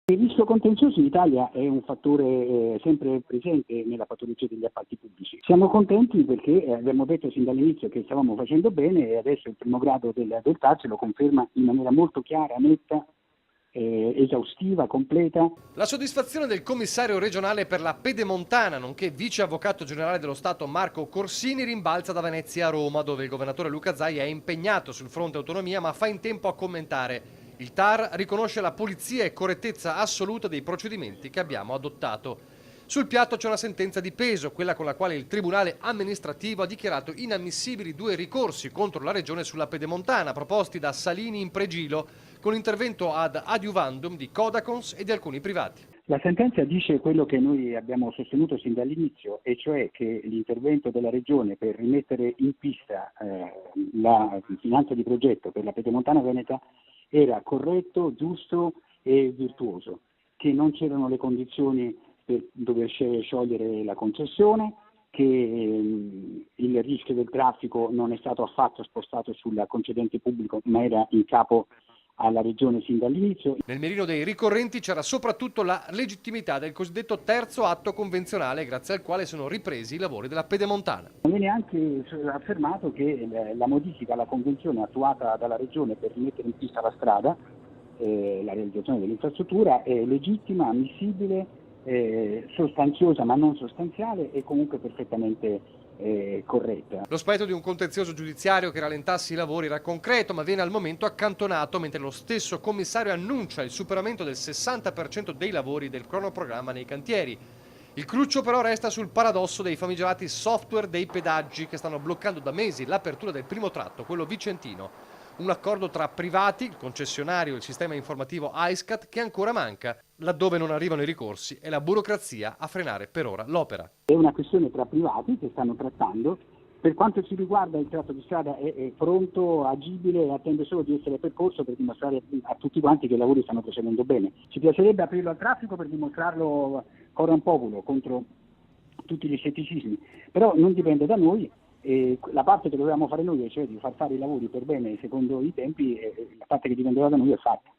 Il rischio contenzioso in Italia è un fattore sempre presente nella patologia degli appalti pubblici. Siamo contenti perché abbiamo detto sin dall'inizio che stavamo facendo bene e adesso il primo grado del TAR ce lo conferma in maniera molto chiara, netta, esaustiva, completa. La soddisfazione del commissario regionale per la Pedemontana, nonché vice avvocato generale dello Stato Marco Corsini, rimbalza da Venezia a Roma, dove il governatore Luca Zaia è impegnato sul fronte autonomia, ma fa in tempo a commentare. Il TAR riconosce la pulizia e correttezza assoluta dei procedimenti che abbiamo adottato. Sul piatto c'è una sentenza di peso, quella con la quale il Tribunale amministrativo ha dichiarato inammissibili 2 ricorsi contro la Regione sulla Pedemontana, proposti da Salini in Pregilo, con l'intervento ad adiuvandum di Codacons e di alcuni privati. La sentenza dice quello che noi abbiamo sostenuto sin dall'inizio, e cioè che l'intervento della Regione per rimettere in pista la finanza di progetto per la Pedemontana Veneta era corretto, giusto e virtuoso, che non c'erano le condizioni per dover sciogliere la concessione, che il rischio del traffico non è stato affatto spostato sul concedente pubblico ma era in capo alla Regione sin dall'inizio. Nel mirino dei ricorrenti c'era soprattutto la legittimità del cosiddetto terzo atto convenzionale, grazie al quale sono ripresi i lavori della Pedemontana. Viene anche affermato che la modifica alla convenzione attuata dalla Regione per rimettere in pista la strada, la realizzazione dell'infrastruttura, è legittima, ammissibile, sostanziosa ma non sostanziale e comunque perfettamente corretta. Lo spettro di un contenzioso giudiziario che rallentasse i lavori era concreto, ma viene al momento accantonato, mentre lo stesso commissario annuncia il superamento del 60% dei lavori del cronoprogramma nei cantieri. Il cruccio però resta sul paradosso dei famigerati software dei pedaggi che stanno bloccando da mesi l'apertura del primo tratto, quello vicentino. Un accordo tra privati, il concessionario e il sistema informativo ISCAT che ancora manca, laddove non arrivano i ricorsi e la burocrazia a frenare per ora l'opera. È una questione tra privati che stanno trattando. Per quanto ci riguarda il tratto di strada è pronto, agibile e attende solo di essere percorso per dimostrare a tutti quanti che i lavori stanno procedendo bene. Ci piacerebbe aprirlo al traffico per dimostrarlo coram populo contro tutti gli scetticismi, però non dipende da noi. La parte che dovevamo fare noi, cioè di far fare i lavori per bene secondo i tempi, la parte che dipendeva da noi è fatta.